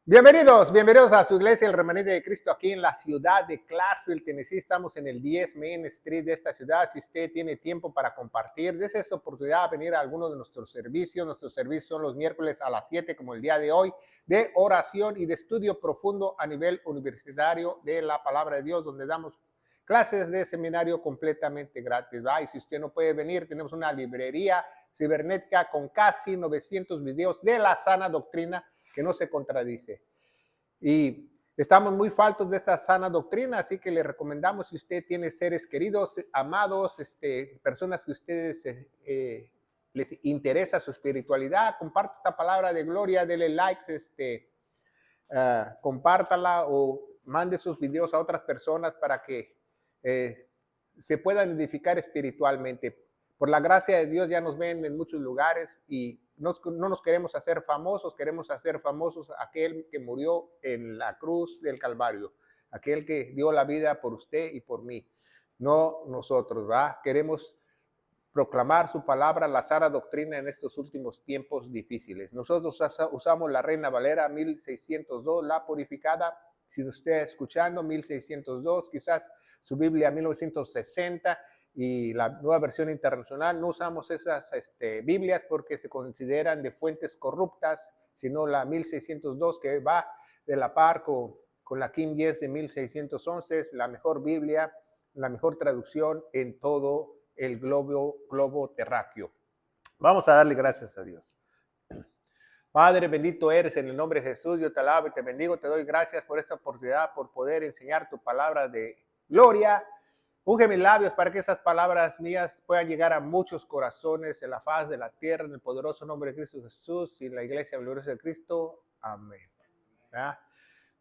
Bienvenidos a su iglesia, el Remanente de Cristo, aquí en la ciudad de Clarksville, Tennessee. Estamos en el 10 Main Street de esta ciudad. Si usted tiene tiempo para compartir, dése esa oportunidad de venir a alguno de nuestros servicios. Nuestros servicios son los miércoles a las 7, como el día de hoy, de oración y de estudio profundo a nivel universitario de la palabra de Dios, donde damos clases de seminario completamente gratis, ¿va? Y si usted no puede venir, tenemos una librería cibernética con casi 900 videos de la sana doctrina que no se contradice. Y estamos muy faltos de esta sana doctrina, así que le recomendamos, si usted tiene seres queridos, amados, personas que ustedes les interesa su espiritualidad, comparte esta palabra de gloria, dele likes, compártala o mande sus videos a otras personas para que se puedan edificar espiritualmente. Por la gracia de Dios ya nos ven en muchos lugares y no nos queremos hacer famosos, queremos hacer famosos a aquel que murió en la cruz del Calvario, aquel que dio la vida por usted y por mí, no nosotros, ¿va? Queremos proclamar su palabra, la sana doctrina en estos últimos tiempos difíciles. Nosotros usamos la Reina Valera 1602, la purificada. Si usted está escuchando 1602, quizás su Biblia 1960 y la nueva versión internacional, no usamos esas Biblias porque se consideran de fuentes corruptas, sino la 1602 que va de la par con la King James de 1611, es la mejor Biblia, la mejor traducción en todo el globo terráqueo. Vamos a darle gracias a Dios. Padre, bendito eres en el nombre de Jesús. Yo te alabo y te bendigo. Te doy gracias por esta oportunidad, por poder enseñar tu palabra de gloria. Unge mis labios para que esas palabras mías puedan llegar a muchos corazones en la faz de la tierra, en el poderoso nombre de Cristo Jesús y la iglesia gloriosa de Cristo. Amén. ¿Verdad?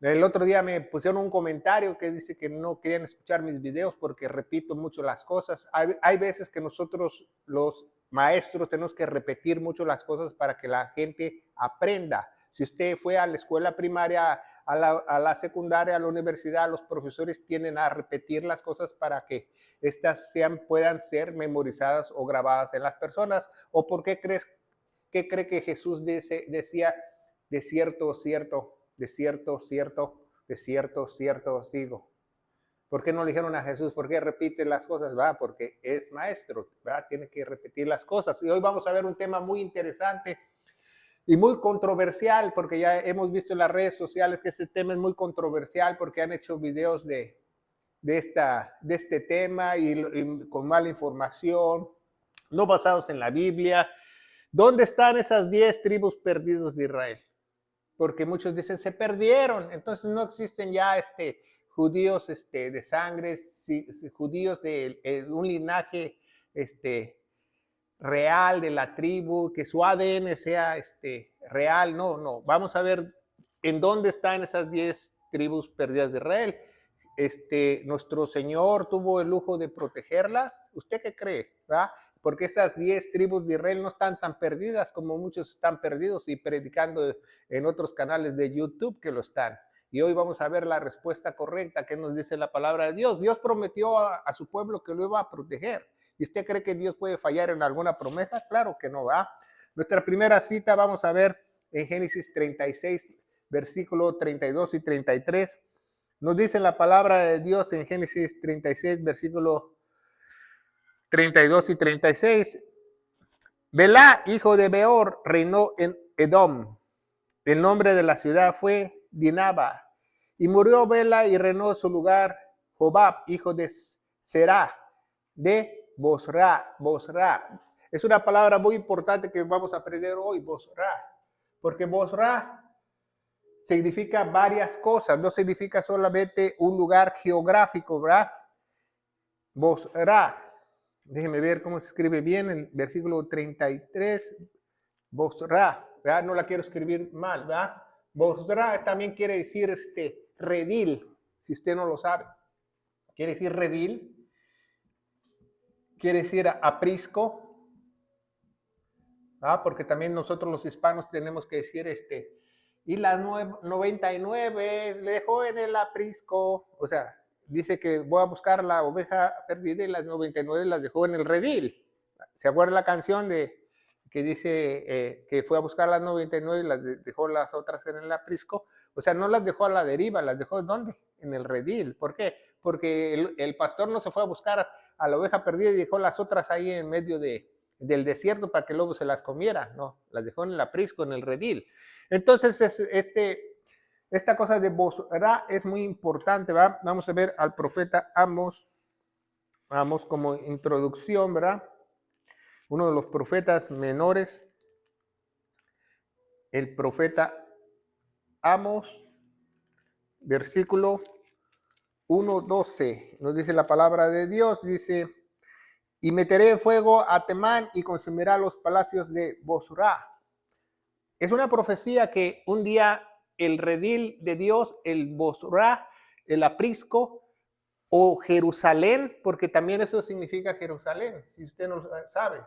El otro día me pusieron un comentario que dice que no querían escuchar mis videos porque repito mucho las cosas. Hay veces que nosotros, los maestros, tenemos que repetir mucho las cosas para que la gente aprenda. Si usted fue a la escuela primaria, a la secundaria, a la universidad, los profesores tienden a repetir las cosas para que estas puedan ser memorizadas o grabadas en las personas. ¿O por qué cree que Jesús decía de cierto os digo? ¿Por qué no le dijeron a Jesús? ¿Por qué repite las cosas? Va, porque es maestro, ¿va? Tiene que repetir las cosas. Y hoy vamos a ver un tema muy interesante y muy controversial, porque ya hemos visto en las redes sociales que este tema es muy controversial, porque han hecho videos de este tema y con mala información, no basados en la Biblia. ¿Dónde están esas 10 tribus perdidas de Israel? Porque muchos dicen se perdieron, entonces no existen ya judíos de sangre, judíos de un linaje real de la tribu, que su ADN sea real. No, vamos a ver en dónde están esas 10 tribus perdidas de Israel. Nuestro Señor tuvo el lujo de protegerlas. ¿Usted qué cree? ¿Va? Porque estas 10 tribus de Israel no están tan perdidas como muchos están perdidos y predicando en otros canales de YouTube que lo están. Y hoy vamos a ver la respuesta correcta que nos dice la palabra de Dios. Dios prometió a su pueblo que lo iba a proteger. ¿Y usted cree que Dios puede fallar en alguna promesa? Claro que no, va. Nuestra primera cita vamos a ver en Génesis 36, versículo 32 y 33. Nos dice la palabra de Dios en Génesis 36, versículo 32 y 36. Belá, hijo de Beor, reinó en Edom. El nombre de la ciudad fue Dinaba. Y murió Bela y reinó en su lugar Jobab, hijo de Será, de Bosra. Es una palabra muy importante que vamos a aprender hoy, Bosra. Porque Bosra significa varias cosas, no significa solamente un lugar geográfico, ¿verdad? Bosra. Déjenme ver cómo se escribe bien el versículo 33. Bosra, ¿verdad? No la quiero escribir mal, ¿verdad? Bosra también quiere decir redil, si usted no lo sabe. Quiere decir redil, quiere decir aprisco, ¿verdad? Porque también nosotros los hispanos tenemos que decir y las 99 le dejó en el aprisco. O sea, dice que voy a buscar la oveja perdida y las 99 las dejó en el redil. ¿Se acuerda la canción que que dice que fue a buscar las 99 y las dejó las otras en el aprisco. O sea, no las dejó a la deriva, las dejó ¿dónde? En el redil. ¿Por qué? Porque el pastor no se fue a buscar a la oveja perdida y dejó las otras ahí en medio del desierto para que el lobo se las comiera. No, las dejó en el aprisco, en el redil. Entonces, esta cosa de Bosra es muy importante, ¿va? Vamos a ver al profeta Amos. Amos como introducción, ¿verdad? Uno de los profetas menores, el profeta Amos, versículo 1:12, nos dice la palabra de Dios, dice, y meteré fuego a Temán y consumirá los palacios de Bosra. Es una profecía que un día el redil de Dios, el Bosra, el aprisco, o Jerusalén, porque también eso significa Jerusalén, si usted no lo sabe.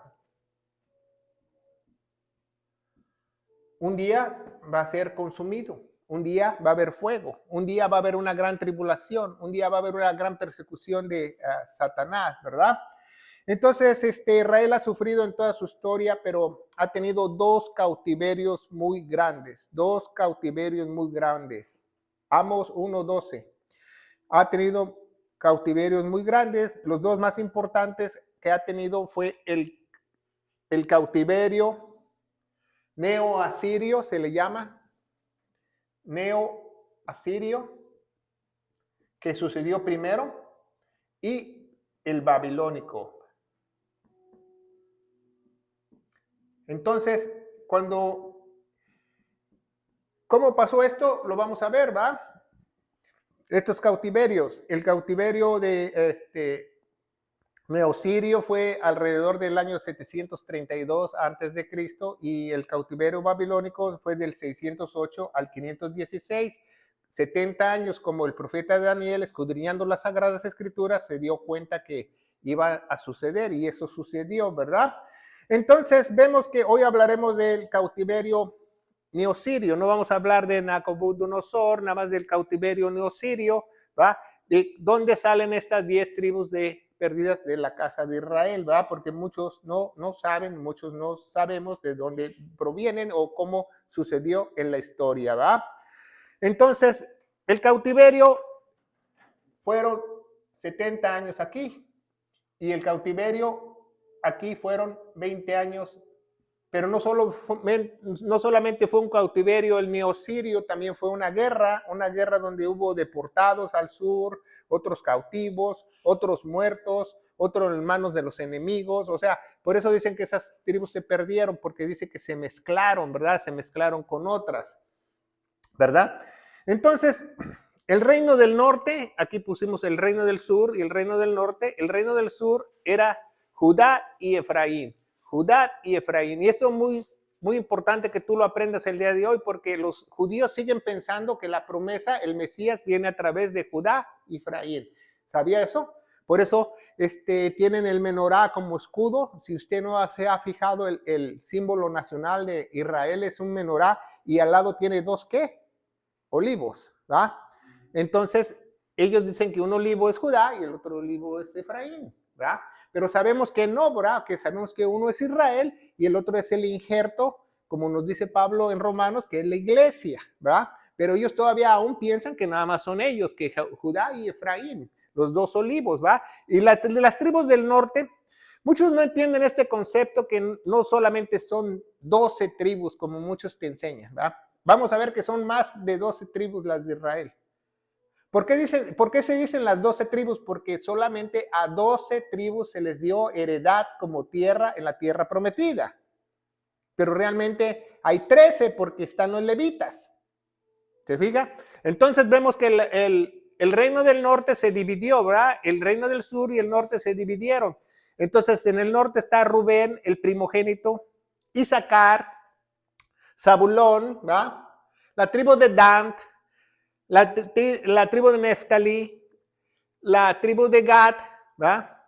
Un día va a ser consumido, un día va a haber fuego, un día va a haber una gran tribulación, un día va a haber una gran persecución de Satanás, ¿verdad? Entonces, Israel ha sufrido en toda su historia, pero ha tenido dos cautiverios muy grandes, Amos 1:12. Ha tenido cautiverios muy grandes. Los dos más importantes que ha tenido fue el cautiverio neo-asirio, se le llama, neo-asirio, que sucedió primero, y el babilónico. Entonces, ¿cómo pasó esto? Lo vamos a ver, ¿va? Estos cautiverios, el cautiverio de Neosirio fue alrededor del año 732 antes de Cristo y el cautiverio babilónico fue del 608 al 516. 70 años, como el profeta Daniel, escudriñando las Sagradas Escrituras, se dio cuenta que iba a suceder y eso sucedió, ¿verdad? Entonces vemos que hoy hablaremos del cautiverio neosirio, no vamos a hablar de Nabucodonosor, nada más del cautiverio neosirio, ¿va? ¿De dónde salen estas 10 tribus perdidas de la casa de Israel? ¿Va? Porque muchos no saben, muchos no sabemos de dónde provienen o cómo sucedió en la historia, ¿va? Entonces, el cautiverio fueron 70 años aquí y el cautiverio aquí fueron 20 años, pero no solamente fue un cautiverio el neosirio, también fue una guerra donde hubo deportados al sur, otros cautivos, otros muertos, otros en manos de los enemigos. O sea, por eso dicen que esas tribus se perdieron, porque dice que se mezclaron, ¿verdad? Se mezclaron con otras, ¿verdad? Entonces, el reino del norte, aquí pusimos el reino del sur y el reino del norte. El reino del sur era Judá y Efraín. Judá y Efraín. Y eso es muy, muy importante que tú lo aprendas el día de hoy, porque los judíos siguen pensando que la promesa, el Mesías, viene a través de Judá y Efraín. ¿Sabía eso? Por eso tienen el menorá como escudo. Si usted no se ha fijado, el símbolo nacional de Israel es un menorá y al lado tiene dos, ¿qué? Olivos, ¿va? Entonces, ellos dicen que un olivo es Judá y el otro olivo es Efraín, ¿verdad? Pero sabemos que no, ¿verdad? Que sabemos que uno es Israel y el otro es el injerto, como nos dice Pablo en Romanos, que es la iglesia, ¿verdad? Pero ellos todavía aún piensan que nada más son ellos, que Judá y Efraín, los dos olivos, ¿va? Y las tribus del norte, muchos no entienden este concepto que no solamente son 12 tribus, como muchos te enseñan, ¿va? Vamos a ver que son más de 12 tribus las de Israel. ¿Por qué se dicen las 12 tribus? Porque solamente a 12 tribus se les dio heredad como tierra en la tierra prometida. Pero realmente hay 13 porque están los levitas. ¿Se fija? Entonces vemos que el reino del norte se dividió, ¿verdad? El reino del sur y el norte se dividieron. Entonces en el norte está Rubén, el primogénito, Isaacar, Zabulón, ¿verdad? La tribu de Dan, la tribu de Neftalí, la tribu de Gad, ¿va?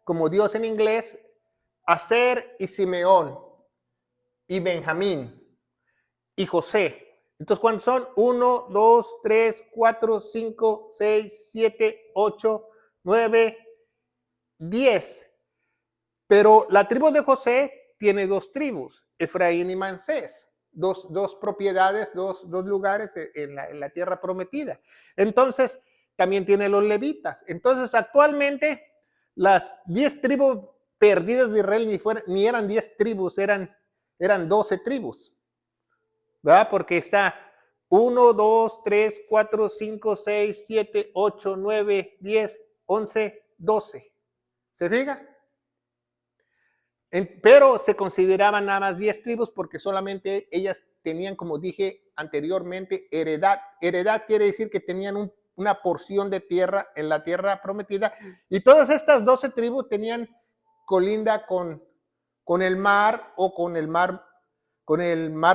Como Dios en inglés, Aser y Simeón, y Benjamín, y José. Entonces, ¿cuántos son? 1, 2, 3, 4, 5, 6, 7, 8, 9, 10. Pero la tribu de José tiene dos tribus, Efraín y Manasés, dos propiedades, dos lugares en la tierra prometida. Entonces, también tiene los levitas. Entonces, actualmente, las 10 tribus perdidas de Israel ni eran 10 tribus, eran 12 tribus, ¿verdad? Porque está 1, 2, 3, 4, 5, 6, 7, 8, 9, 10, 11, 12. ¿Se fija? Pero se consideraban nada más 10 tribus porque solamente ellas tenían, como dije anteriormente, heredad. Heredad quiere decir que tenían una porción de tierra en la tierra prometida, y todas estas 12 tribus tenían colinda con el mar o con el mar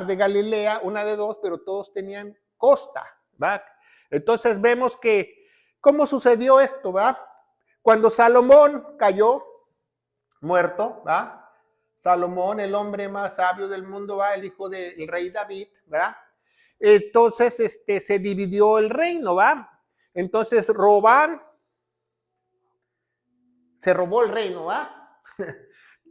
de Galilea, una de dos, pero todos tenían costa, ¿va? Entonces vemos que, ¿cómo sucedió esto, va? Cuando Salomón cayó muerto, ¿va? Salomón, el hombre más sabio del mundo, ¿va? El hijo del rey David, ¿verdad? Entonces se dividió el reino, ¿va? Entonces Robán se robó el reino, ¿va?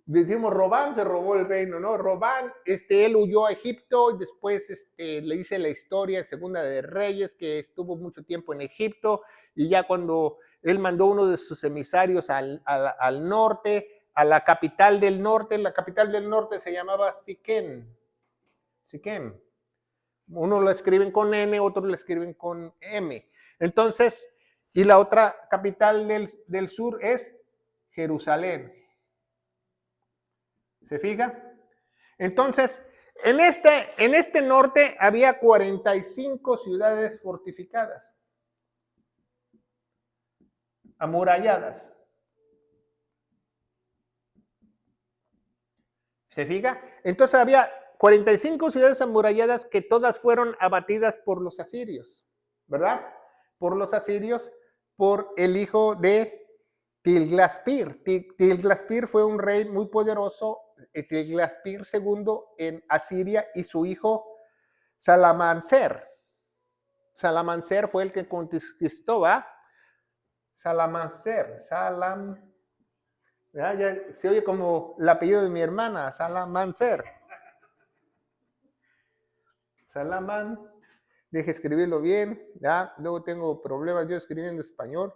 Decimos Robán se robó el reino, ¿no? Robán, él huyó a Egipto y después le dice la historia en Segunda de Reyes que estuvo mucho tiempo en Egipto, y ya cuando él mandó uno de sus emisarios al norte, a la capital del norte se llamaba Siquem. Uno lo escriben con N, otro lo escriben con M. Entonces, y la otra capital del sur es Jerusalén. ¿Se fija? Entonces, en este norte había 45 ciudades fortificadas, amuralladas. ¿Se fija? Entonces había 45 ciudades amuralladas que todas fueron abatidas por los asirios, ¿verdad? Por los asirios, por el hijo de Tilgaspir. Tilgaspir fue un rey muy poderoso, Tilgaspir II en Asiria, y su hijo Salamancer. Salamancer fue el que conquistó, ¿va? Salamancer, ya se oye como el apellido de mi hermana, Salamancer. Salamán, deje escribirlo bien, ya, luego tengo problemas yo escribiendo español.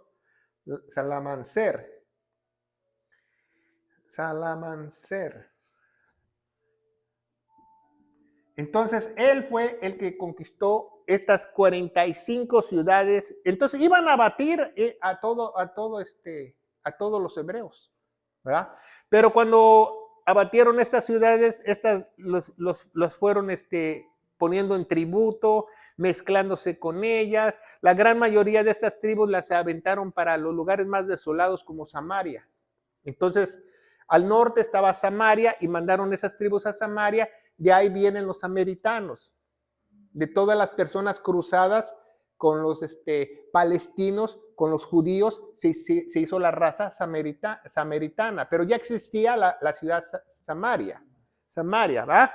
Salamancer. Entonces, él fue el que conquistó estas 45 ciudades. Entonces, iban a abatir a todos los hebreos, ¿verdad? Pero cuando abatieron estas ciudades, los fueron poniendo en tributo, mezclándose con ellas. La gran mayoría de estas tribus las aventaron para los lugares más desolados como Samaria. Entonces, al norte estaba Samaria y mandaron esas tribus a Samaria. De ahí vienen los samaritanos. De todas las personas cruzadas con los palestinos, con los judíos, se hizo la raza samaritana, pero ya existía la ciudad Samaria, ¿va?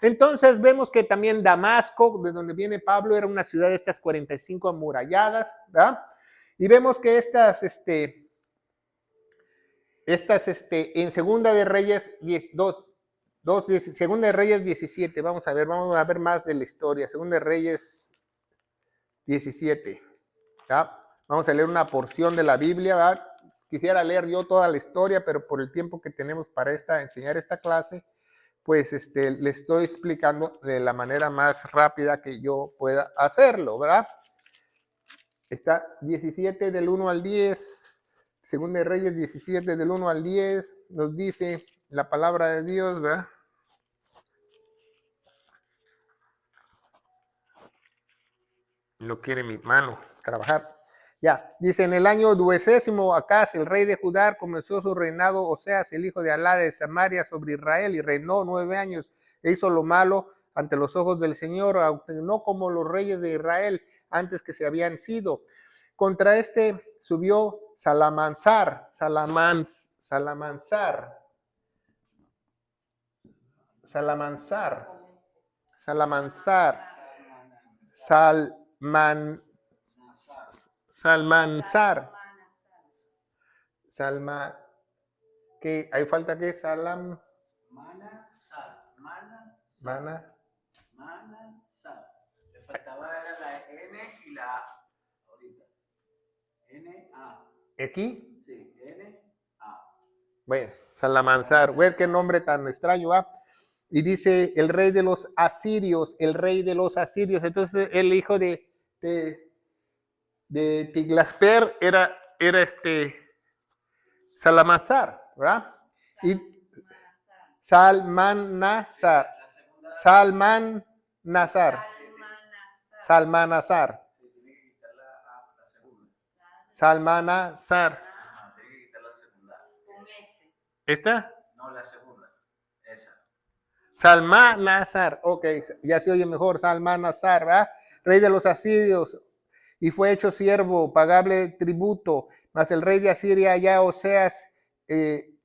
Entonces vemos que también Damasco, de donde viene Pablo, era una ciudad de estas 45 amuralladas, ¿va? Y vemos que estas en Segunda de Reyes 17, vamos a ver más de la historia. Segunda de Reyes 17, ¿ya? Vamos a leer una porción de la Biblia, ¿verdad? Quisiera leer yo toda la historia, pero por el tiempo que tenemos para enseñar esta clase, pues le estoy explicando de la manera más rápida que yo pueda hacerlo, ¿verdad? Está 17 del 1 al 10, Segunda de Reyes 17 del 1 al 10, nos dice la palabra de Dios, ¿verdad? No quiere mi mano trabajar. Ya, dice, en el año 12º, Acaz, el rey de Judá, comenzó su reinado, Oseas, el hijo de Alá de Samaria, sobre Israel, y reinó 9 años, e hizo lo malo ante los ojos del Señor, aunque no como los reyes de Israel antes que se habían sido. Contra subió Salamansar, que ahí falta que Mana. Manasar. Le faltaba la N y la A. Ahorita. N-A. ¿Aquí? Sí, N-A. Bueno, Salamansar. Ver qué nombre tan extraño, ¿va? Y dice el rey de los asirios, el rey de los asirios. Entonces el hijo de Tiglasper era Salamansar, ¿verdad? Y Salmanasar. Salmanasar. Salmanasar. Sí, tiene que quitar la segunda. Salmanasar. Ajá, tiene que quitar la segunda. ¿Esta? No, la segunda. Esa. Salmanasar. Ok, ya se oye mejor. Salmanasar, ¿verdad? Rey de los asirios. Y fue hecho siervo, pagable tributo. Mas el rey de Asiria, ya Oseas,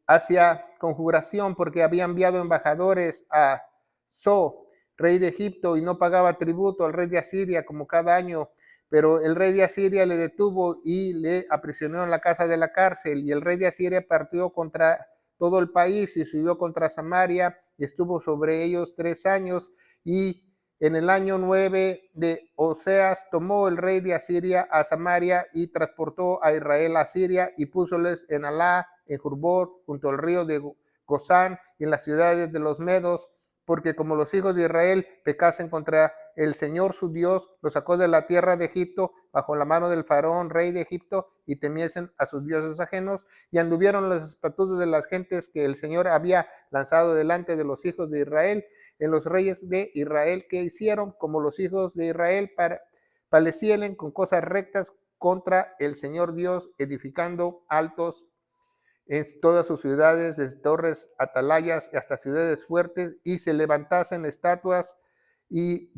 hacia conjuración, porque había enviado embajadores a So, rey de Egipto, y no pagaba tributo al rey de Asiria como cada año. Pero el rey de Asiria le detuvo y le aprisionó en la casa de la cárcel. Y el rey de Asiria partió contra todo el país y subió contra Samaria y estuvo sobre ellos 3 años. Y en el año 9 de Oseas tomó el rey de Asiria a Samaria y transportó a Israel a Siria y púsoles en Alá, en Jurbor, junto al río de Gozán y en las ciudades de los Medos, porque como los hijos de Israel pecasen contra el Señor su Dios, los sacó de la tierra de Egipto bajo la mano del faraón, rey de Egipto, y temiesen a sus dioses ajenos, y anduvieron los estatutos de las gentes que el Señor había lanzado delante de los hijos de Israel, en los reyes de Israel que hicieron, como los hijos de Israel palecielen con cosas rectas contra el Señor Dios, edificando altos en todas sus ciudades, desde torres, atalayas hasta ciudades fuertes, y se levantasen estatuas y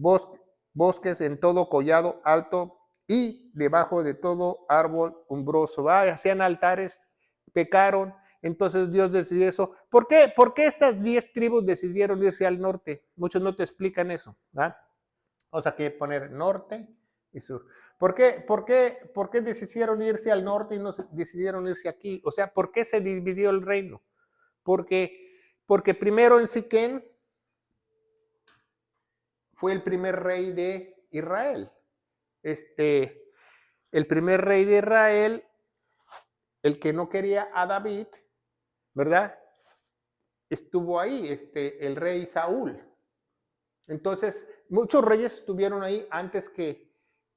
bosques en todo collado alto y debajo de todo árbol umbroso. Hacían altares, pecaron. Entonces Dios decidió eso. ¿Por qué? ¿Por qué estas 10 tribus decidieron irse al norte? Muchos no te explican eso. O sea, que poner norte y sur. ¿Por qué decidieron irse al norte y no decidieron irse aquí? O sea, ¿por qué se dividió el reino? Porque primero en Siquén fue el primer rey de Israel. El primer rey de Israel, el que no quería a David, ¿verdad? Estuvo ahí, el rey Saúl. Entonces, muchos reyes estuvieron ahí antes que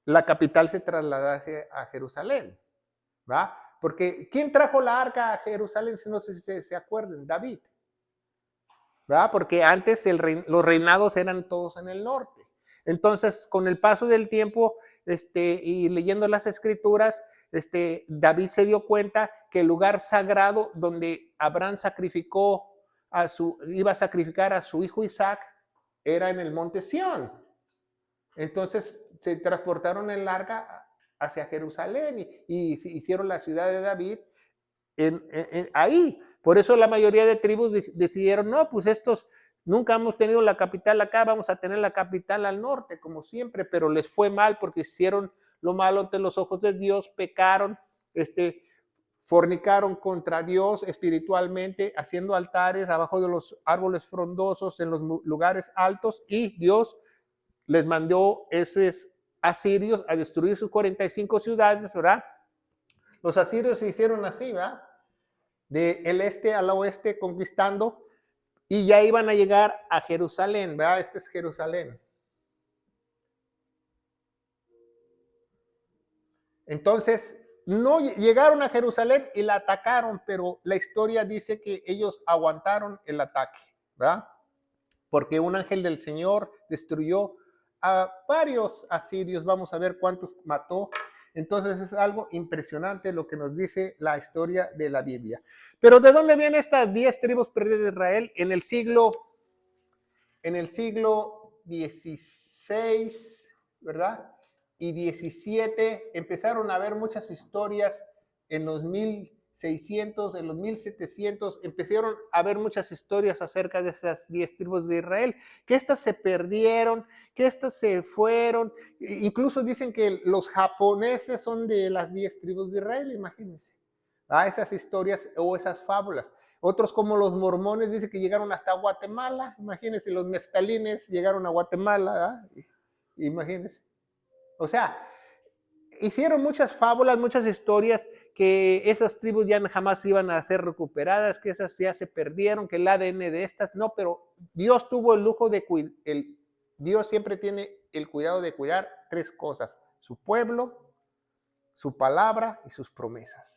la capital se trasladase a Jerusalén, ¿va? Porque ¿quién trajo la arca a Jerusalén? No sé si se acuerdan, David, ¿va? Porque antes los reinados eran todos en el norte. Entonces, con el paso del tiempo y leyendo las escrituras, David se dio cuenta que el lugar sagrado donde Abraham iba a sacrificar a su hijo Isaac era en el monte Sión. Entonces se transportaron en arca hacia Jerusalén y hicieron la ciudad de David ahí. Por eso la mayoría de tribus decidieron, no, pues estos nunca hemos tenido la capital acá, vamos a tener la capital al norte, como siempre, pero les fue mal porque hicieron lo malo ante los ojos de Dios, pecaron, fornicaron contra Dios espiritualmente, haciendo altares abajo de los árboles frondosos, en los lugares altos, y Dios les mandó esos asirios a destruir sus 45 ciudades, ¿verdad? Los asirios se hicieron así, ¿verdad? Del este al oeste conquistando, y ya iban a llegar a Jerusalén, ¿verdad? Este es Jerusalén. Entonces, no llegaron a Jerusalén y la atacaron, pero la historia dice que ellos aguantaron el ataque, ¿verdad? Porque un ángel del Señor destruyó a varios asirios, vamos a ver cuántos mató. Entonces es algo impresionante lo que nos dice la historia de la Biblia. Pero ¿de dónde vienen estas 10 tribus perdidas de Israel? En el siglo XVI, ¿verdad? Y 17 empezaron a haber muchas historias en los 1600, en los 1700, empezaron a haber muchas historias acerca de esas 10 tribus de Israel, que estas se perdieron, que estas se fueron, incluso dicen que los japoneses son de las 10 tribus de Israel, imagínense, esas historias o esas fábulas. Otros como los mormones dicen que llegaron hasta Guatemala. Imagínense, los neftalines llegaron a Guatemala, ¿verdad? Imagínense. O sea, hicieron muchas fábulas, muchas historias, que esas tribus ya jamás iban a ser recuperadas, que esas ya se perdieron, que el ADN de estas, no, pero Dios tuvo el lujo de Dios siempre tiene el cuidado de cuidar tres cosas: su pueblo, su palabra y sus promesas.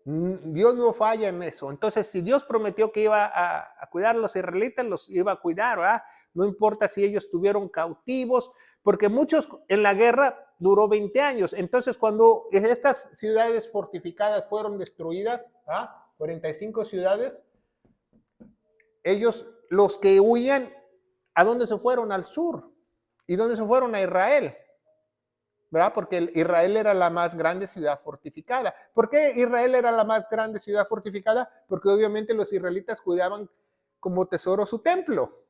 Dios no falla en eso. Entonces, si Dios prometió que iba a cuidar a los israelitas, los iba a cuidar, ¿verdad? No importa si ellos estuvieron cautivos, porque muchos en la guerra duró 20 años. Entonces, cuando estas ciudades fortificadas fueron destruidas, 45 ciudades, ellos, los que huían, ¿a dónde se fueron? Al sur. ¿Y dónde se fueron? A Israel. ¿Verdad? Porque Israel era la más grande ciudad fortificada. ¿Por qué Israel era la más grande ciudad fortificada? Porque obviamente los israelitas cuidaban como tesoro su templo.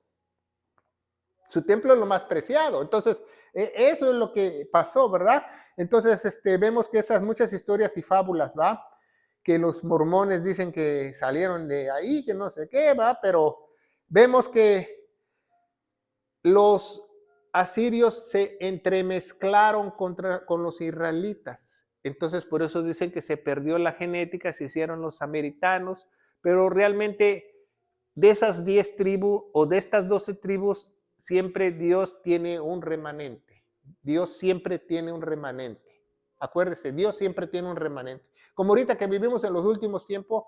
Su templo es lo más preciado. Entonces, eso es lo que pasó, ¿verdad? Entonces, vemos que esas muchas historias y fábulas, ¿va? Que los mormones dicen que salieron de ahí, que no sé qué, ¿va? Pero vemos que los asirios se entremezclaron con los israelitas. Entonces, por eso dicen que se perdió la genética, se hicieron los samaritanos, pero realmente de esas 10 tribus o de estas 12 tribus, siempre Dios tiene un remanente. Dios siempre tiene un remanente. Acuérdese, Dios siempre tiene un remanente. Como ahorita que vivimos en los últimos tiempos,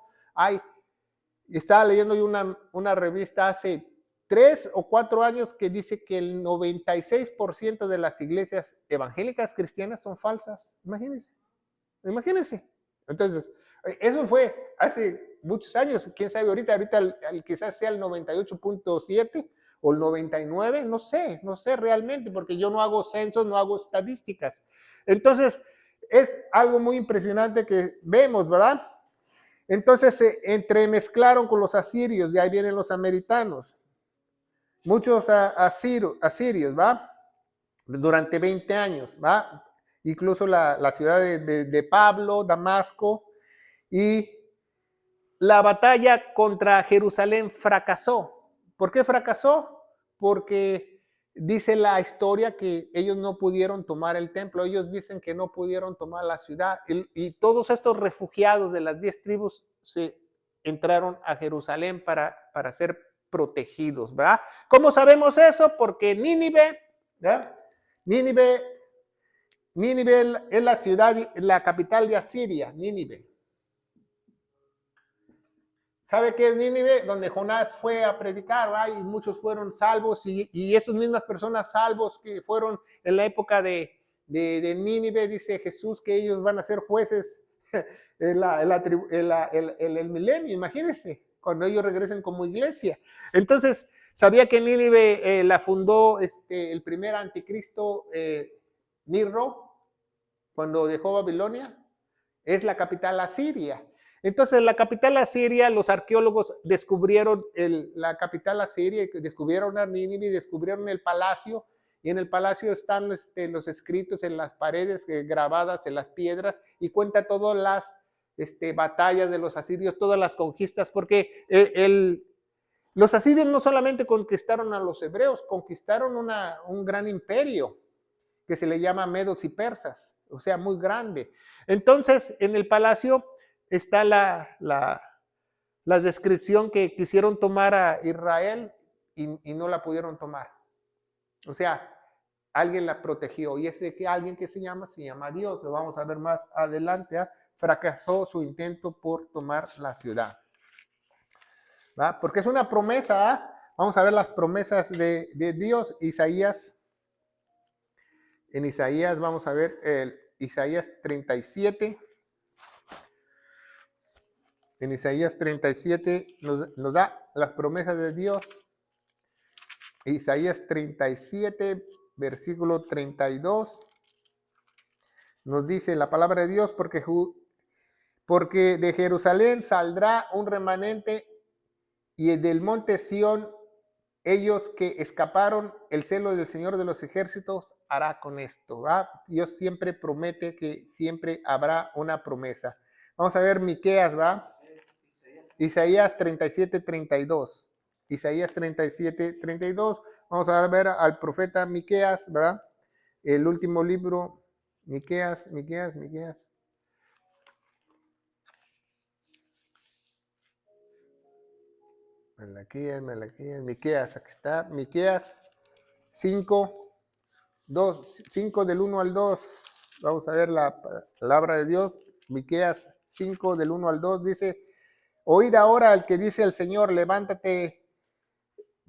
estaba leyendo yo una revista hace 3 o 4 años que dice que el 96% de las iglesias evangélicas cristianas son falsas. Imagínense. Entonces, eso fue hace muchos años. Quién sabe ahorita quizás sea el 98.7 o el 99, no sé realmente, porque yo no hago censos, no hago estadísticas. Entonces, es algo muy impresionante que vemos, ¿verdad? Entonces se entremezclaron con los asirios, de ahí vienen los samaritanos. Muchos asirios, ¿va? Durante 20 años, ¿va? Incluso la ciudad de Pablo, Damasco, y la batalla contra Jerusalén fracasó. ¿Por qué fracasó? Porque dice la historia que ellos no pudieron tomar el templo, ellos dicen que no pudieron tomar la ciudad, y todos estos refugiados de las 10 tribus se entraron a Jerusalén para ser protegidos, ¿verdad? ¿Cómo sabemos eso? Porque Nínive, ¿verdad? Nínive es la ciudad, la capital de Asiria, Nínive. ¿Sabe qué es Nínive? Donde Jonás fue a predicar, ¿verdad? Y muchos fueron salvos, y esas mismas personas salvos que fueron en la época de Nínive, dice Jesús que ellos van a ser jueces en el milenio, imagínense, cuando ellos regresen como iglesia. Entonces, ¿sabía que Nínive la fundó el primer anticristo, Niro, cuando dejó Babilonia? Es la capital asiria. Entonces, la capital asiria, los arqueólogos descubrieron la capital asiria, descubrieron a Nínive, descubrieron el palacio, y en el palacio están los escritos en las paredes, grabadas en las piedras, y cuenta todas las batallas de los asirios, todas las conquistas, porque los asirios no solamente conquistaron a los hebreos, conquistaron un gran imperio que se le llama medos y persas, o sea, muy grande. Entonces, en el palacio está la descripción que quisieron tomar a Israel y no la pudieron tomar. O sea, alguien la protegió, y ese que alguien que se llama Dios, lo vamos a ver más adelante, fracasó su intento por tomar la ciudad. ¿Va? Porque es una promesa, vamos a ver las promesas de Dios. En Isaías vamos a ver Isaías 37. En Isaías 37 nos da las promesas de Dios. Isaías 37, versículo 32. Nos dice la palabra de Dios: porque de Jerusalén saldrá un remanente, y del monte Sión ellos que escaparon, el celo del Señor de los ejércitos hará con esto. ¿Va? Dios siempre promete que siempre habrá una promesa. Vamos a ver Miqueas, ¿va? Isaías 37, 32. Isaías 37, 32. Vamos a ver al profeta Miqueas, ¿verdad? El último libro, Miqueas. Miqueas, aquí está, Miqueas 5, 5 del 1 al 2. Vamos a ver la palabra de Dios. Miqueas 5 del 1 al 2 dice: oíd ahora al que dice el Señor, levántate,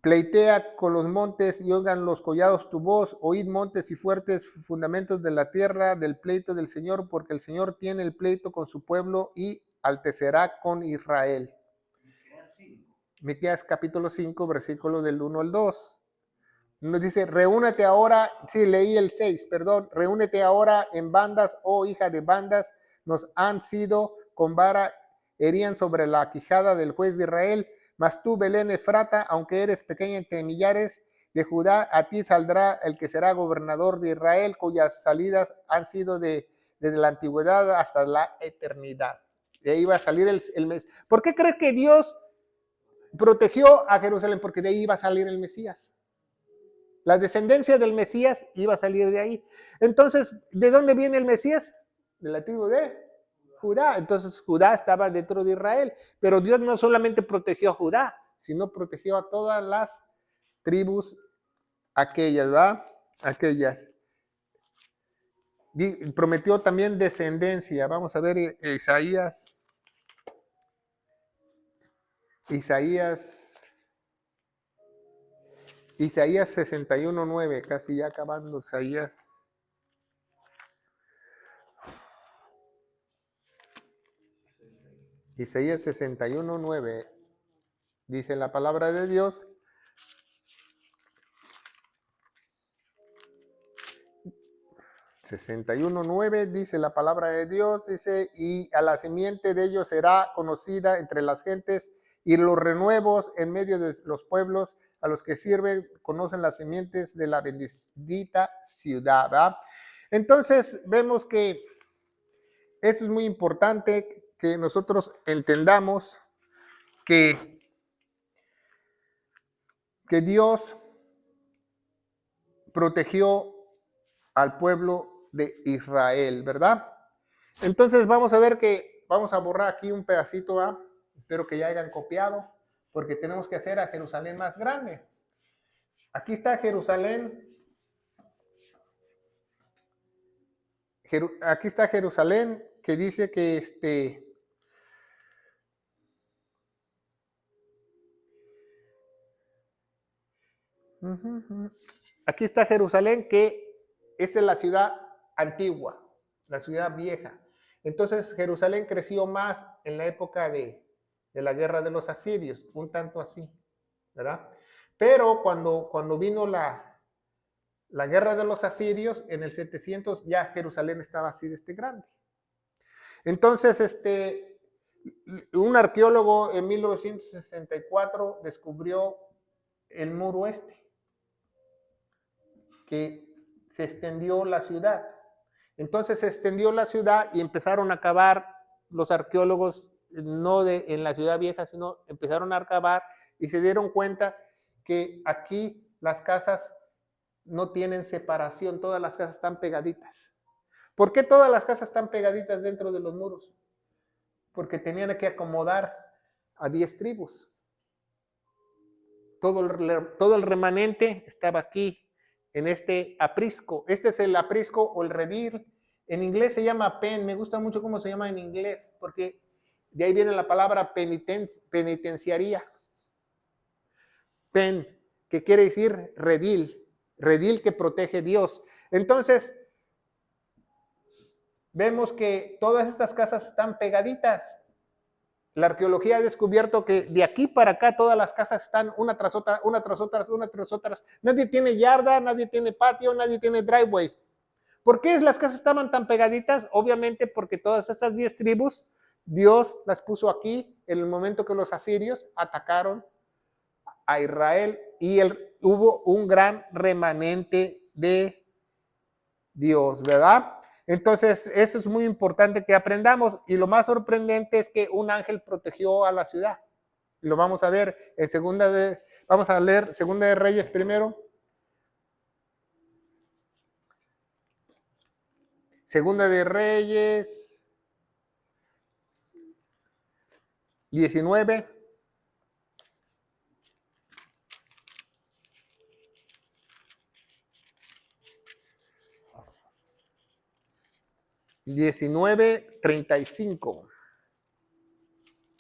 pleitea con los montes y oigan los collados tu voz, oíd montes y fuertes fundamentos de la tierra del pleito del Señor, porque el Señor tiene el pleito con su pueblo y altecerá con Israel. Miqueas capítulo 5, versículo del 1 al 2. Nos dice: reúnete ahora, sí, leí el 6, perdón, reúnete ahora en bandas, oh hija de bandas, nos han sido con vara, herían sobre la quijada del juez de Israel, mas tú, Belén Efrata, aunque eres pequeña entre millares de Judá, a ti saldrá el que será gobernador de Israel, cuyas salidas han sido desde la antigüedad hasta la eternidad. De ahí va a salir el mes. ¿Por qué crees que Dios protegió a Jerusalén? Porque de ahí iba a salir el Mesías. La descendencia del Mesías iba a salir de ahí. Entonces, ¿de dónde viene el Mesías? De la tribu de Judá. Entonces, Judá estaba dentro de Israel. Pero Dios no solamente protegió a Judá, sino protegió a todas las tribus aquellas, ¿verdad? Aquellas. Prometió también descendencia. Vamos a ver Isaías 61:9, casi ya acabando Isaías. Isaías 61:9 dice la palabra de Dios: 61:9 dice la palabra de Dios, dice: y a la simiente de ellos será conocida entre las gentes, y los renuevos en medio de los pueblos, a los que sirven conocen las simientes de la bendita ciudad, ¿verdad? Entonces vemos que esto es muy importante, que nosotros entendamos que Dios protegió al pueblo de Israel, ¿verdad? Entonces vamos a ver que vamos a borrar aquí un pedacito, ¿ah? Espero que ya hayan copiado, porque tenemos que hacer a Jerusalén más grande. Aquí está Jerusalén. Aquí está Jerusalén, que dice que aquí está Jerusalén, que esta es la ciudad antigua, la ciudad vieja. Entonces Jerusalén creció más en la época de la guerra de los asirios, un tanto así, ¿verdad? Pero cuando vino la guerra de los asirios, en el 700 ya Jerusalén estaba así de grande. Entonces, un arqueólogo en 1964 descubrió el muro que se extendió la ciudad. Entonces se extendió la ciudad y empezaron a cavar los arqueólogos, no en la ciudad vieja, sino empezaron a cavar y se dieron cuenta que aquí las casas no tienen separación, todas las casas están pegaditas. ¿Por qué todas las casas están pegaditas dentro de los muros? Porque tenían que acomodar a 10 tribus. Todo el remanente estaba aquí, en este aprisco. Este es el aprisco o el redil. En inglés se llama pen. Me gusta mucho cómo se llama en inglés, porque de ahí viene la palabra penitenciaría. Pen, que quiere decir redil. Redil que protege Dios. Entonces, vemos que todas estas casas están pegaditas. La arqueología ha descubierto que de aquí para acá todas las casas están una tras otra, una tras otra, una tras otra. Nadie tiene yarda, nadie tiene patio, nadie tiene driveway. ¿Por qué las casas estaban tan pegaditas? Obviamente porque todas esas 10 tribus, Dios las puso aquí en el momento que los asirios atacaron a Israel y hubo un gran remanente de Dios, ¿verdad? Entonces, eso es muy importante que aprendamos. Y lo más sorprendente es que un ángel protegió a la ciudad. Lo vamos a ver en vamos a leer Segunda de Reyes primero. Segunda de Reyes 19. $19:35.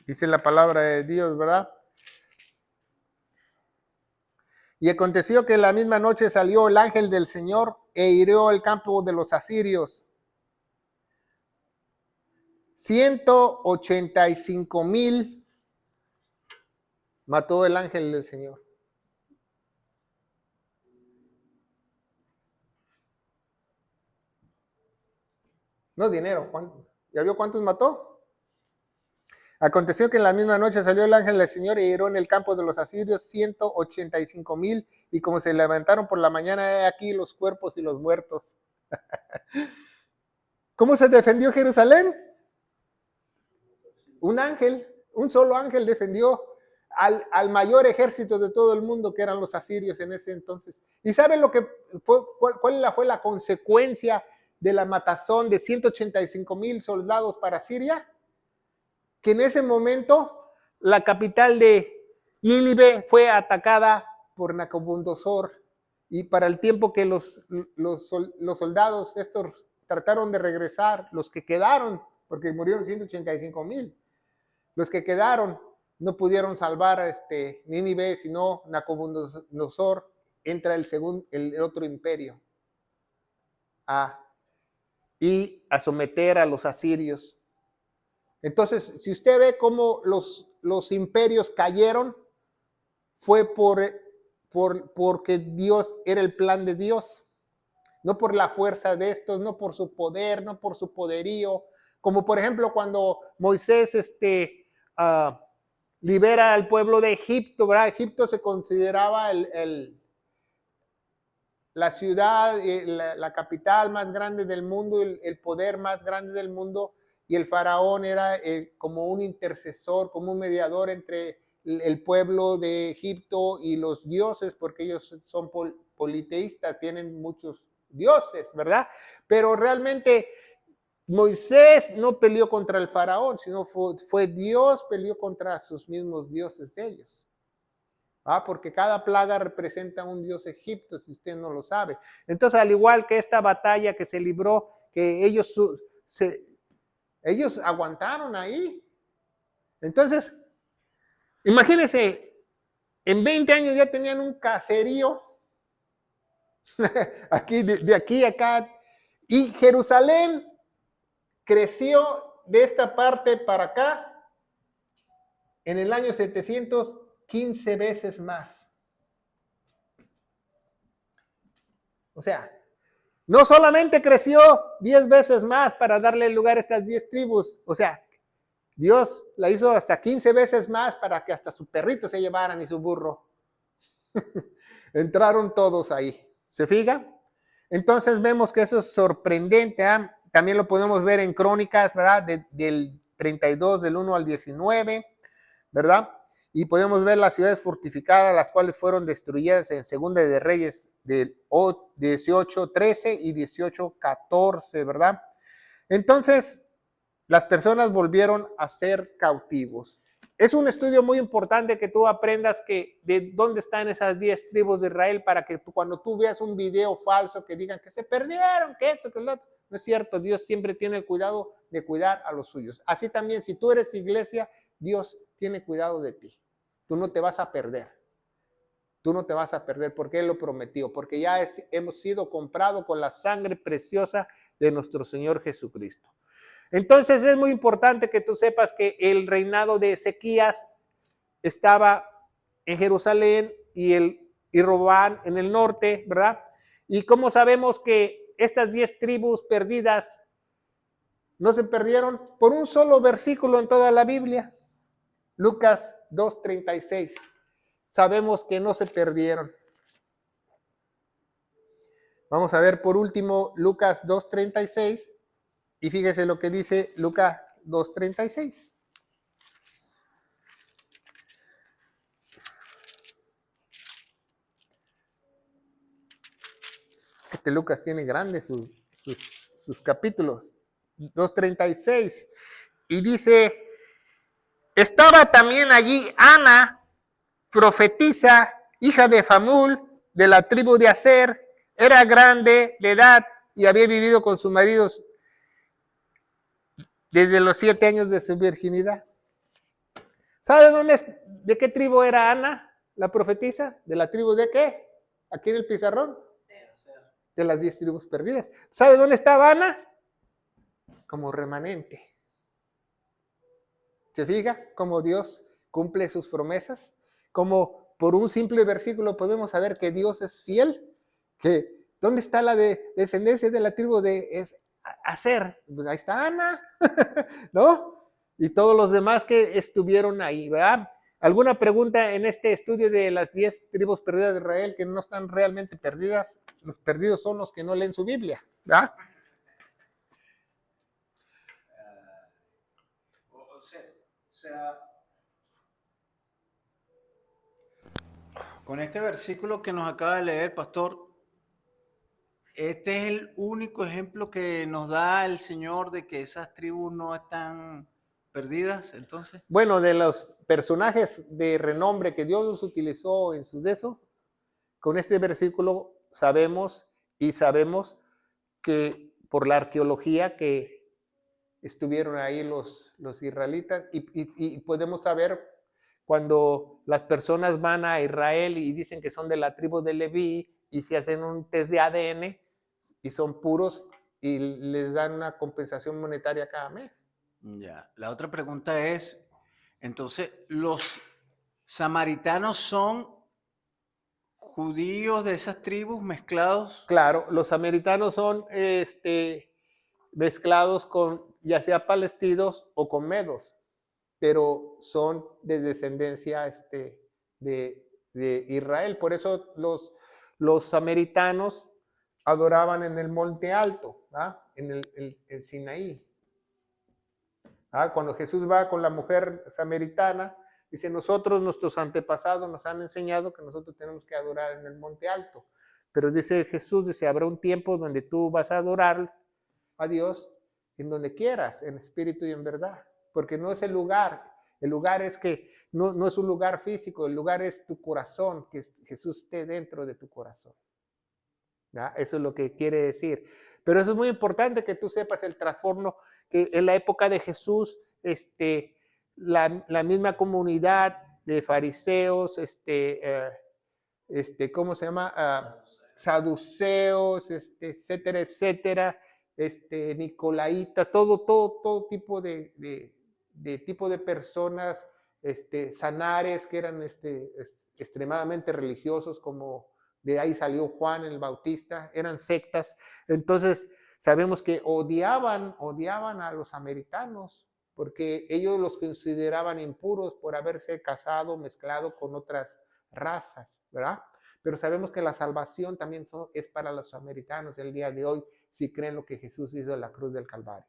Dice la palabra de Dios, ¿verdad? Y aconteció que la misma noche salió el ángel del Señor e hirió el campo de los asirios. 185,000 mató el ángel del Señor. No dinero. ¿Ya vio cuántos mató? Aconteció que en la misma noche salió el ángel del Señor y hirió en el campo de los asirios 185,000, y como se levantaron por la mañana, he aquí los cuerpos y los muertos. ¿Cómo se defendió Jerusalén? Un ángel, un solo ángel defendió al mayor ejército de todo el mundo, que eran los asirios en ese entonces. ¿Y saben lo que fue, cuál fue la consecuencia de la matazón de 185,000 soldados para Siria? Que en ese momento la capital de Nínive fue atacada por Nabucodonosor, y para el tiempo que los soldados estos trataron de regresar, los que quedaron, porque murieron 185,000, los que quedaron no pudieron salvar Nínive, sino Nabucodonosor entra el otro imperio y a someter a los asirios. Entonces, si usted ve cómo los imperios cayeron, fue porque Dios era el plan de Dios. No por la fuerza de estos, no por su poder, no por su poderío. Como por ejemplo cuando Moisés libera al pueblo de Egipto, ¿verdad? Egipto se consideraba la ciudad, la capital más grande del mundo, el poder más grande del mundo. Y el faraón era como un intercesor, como un mediador entre el pueblo de Egipto y los dioses, porque ellos son politeístas, tienen muchos dioses, ¿verdad? Pero realmente Moisés no peleó contra el faraón, sino fue Dios, peleó contra sus mismos dioses de ellos. Porque cada plaga representa un dios egipto, si usted no lo sabe. Entonces, al igual que esta batalla que se libró, que ellos aguantaron ahí. Entonces, imagínense, en 20 años ya tenían un caserío, aquí, de aquí a acá, y Jerusalén creció de esta parte para acá en el año 715 veces más. O sea, no solamente creció 10 veces más para darle lugar a estas 10 tribus, o sea, Dios la hizo hasta 15 veces más para que hasta su perrito se llevaran y su burro. Entraron todos ahí. ¿Se fija? Entonces vemos que eso es sorprendente. También lo podemos ver en Crónicas, ¿verdad? Del 32, del 1 al 19, ¿verdad? Y podemos ver las ciudades fortificadas, las cuales fueron destruidas en Segunda de Reyes del 18:13 y 18:14, ¿verdad? Entonces, las personas volvieron a ser cautivos. Es un estudio muy importante que tú aprendas de dónde están esas 10 tribus de Israel, para que cuando tú veas un video falso que digan que se perdieron, que esto, que lo otro. No es cierto, Dios siempre tiene el cuidado de cuidar a los suyos. Así también, si tú eres iglesia, Dios tiene cuidado de ti. Tú no te vas a perder. Tú no te vas a perder porque Él lo prometió, porque ya hemos sido comprados con la sangre preciosa de nuestro Señor Jesucristo. Entonces es muy importante que tú sepas que el reinado de Ezequías estaba en Jerusalén y Roboam en el norte, ¿verdad? Y como sabemos que estas 10 tribus perdidas no se perdieron por un solo versículo en toda la Biblia. Lucas 2:36. Sabemos que no se perdieron. Vamos a ver por último Lucas 2:36. Y fíjese lo que dice Lucas 2:36. Lucas tiene grandes sus capítulos. 2:36. Y dice, estaba también allí Ana, profetisa, hija de Famul, de la tribu de Aser, era grande de edad y había vivido con sus maridos desde los 7 años de su virginidad. ¿Sabe de qué tribu era Ana, la profetisa? ¿De la tribu de qué? Aquí en el pizarrón. De las 10 tribus perdidas. ¿Sabe dónde estaba Ana? Como remanente. ¿Se fija cómo Dios cumple sus promesas? Como por un simple versículo podemos saber que Dios es fiel. Que ¿dónde está la descendencia de la tribu de Aser? Pues ahí está Ana, ¿no? Y todos los demás que estuvieron ahí, ¿verdad? ¿Alguna pregunta en este estudio de las 10 tribus perdidas de Israel que no están realmente perdidas? Los perdidos son los que no leen su Biblia, ¿verdad? O sea, con este versículo que nos acaba de leer, pastor, este es el único ejemplo que nos da el Señor de que esas tribus no están perdidas, entonces. Bueno, de los personajes de renombre que Dios los utilizó en su deso, con este versículo sabemos que por la arqueología que estuvieron ahí los israelitas y podemos saber cuando las personas van a Israel y dicen que son de la tribu de Leví y se hacen un test de ADN y son puros y les dan una compensación monetaria cada mes. Ya, la otra pregunta es, entonces, ¿los samaritanos son judíos de esas tribus mezclados? Claro, los samaritanos son mezclados con ya sea palestinos o con medos, pero son de descendencia de Israel. Por eso los samaritanos adoraban en el monte alto, en el Sinaí. Cuando Jesús va con la mujer samaritana, dice, nuestros antepasados nos han enseñado que nosotros tenemos que adorar en el monte alto. Pero dice Jesús, dice, habrá un tiempo donde tú vas a adorar a Dios en donde quieras, en espíritu y en verdad. Porque no es el lugar es que no es un lugar físico, el lugar es tu corazón, que Jesús esté dentro de tu corazón. ¿Ya? Eso es lo que quiere decir. Pero eso es muy importante que tú sepas el trastorno, que en la época de Jesús, la misma comunidad de fariseos, ¿cómo se llama? Saduceos, etcétera, etcétera, nicolaítas, todo tipo de tipo de personas, sanares que eran extremadamente religiosos, como de ahí salió Juan el Bautista, eran sectas. Entonces sabemos que odiaban a los samaritanos porque ellos los consideraban impuros por haberse casado, mezclado con otras razas, ¿verdad? Pero sabemos que la salvación también es para los samaritanos el día de hoy, si creen lo que Jesús hizo en la cruz del Calvario,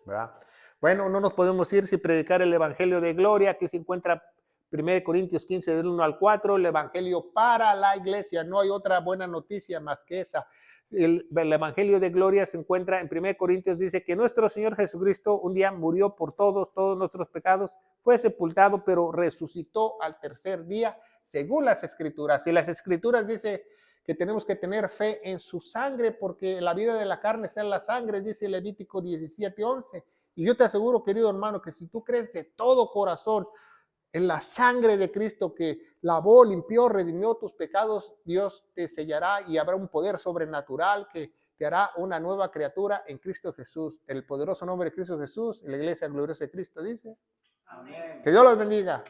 ¿verdad? Bueno, no nos podemos ir sin predicar el Evangelio de Gloria. Aquí se encuentra 1 Corintios 15, del 1 al 4, el Evangelio para la iglesia. No hay otra buena noticia más que esa. El Evangelio de Gloria se encuentra en 1 Corintios, dice que nuestro Señor Jesucristo un día murió por todos nuestros pecados, fue sepultado, pero resucitó al tercer día, según las Escrituras. Y las Escrituras dice que tenemos que tener fe en su sangre, porque la vida de la carne está en la sangre, dice Levítico 17:11. Y yo te aseguro, querido hermano, que si tú crees de todo corazón en la sangre de Cristo que lavó, limpió, redimió tus pecados, Dios te sellará y habrá un poder sobrenatural que te hará una nueva criatura en Cristo Jesús. El poderoso nombre de Cristo Jesús, en la iglesia gloriosa de Cristo dice. Amén. Que Dios los bendiga.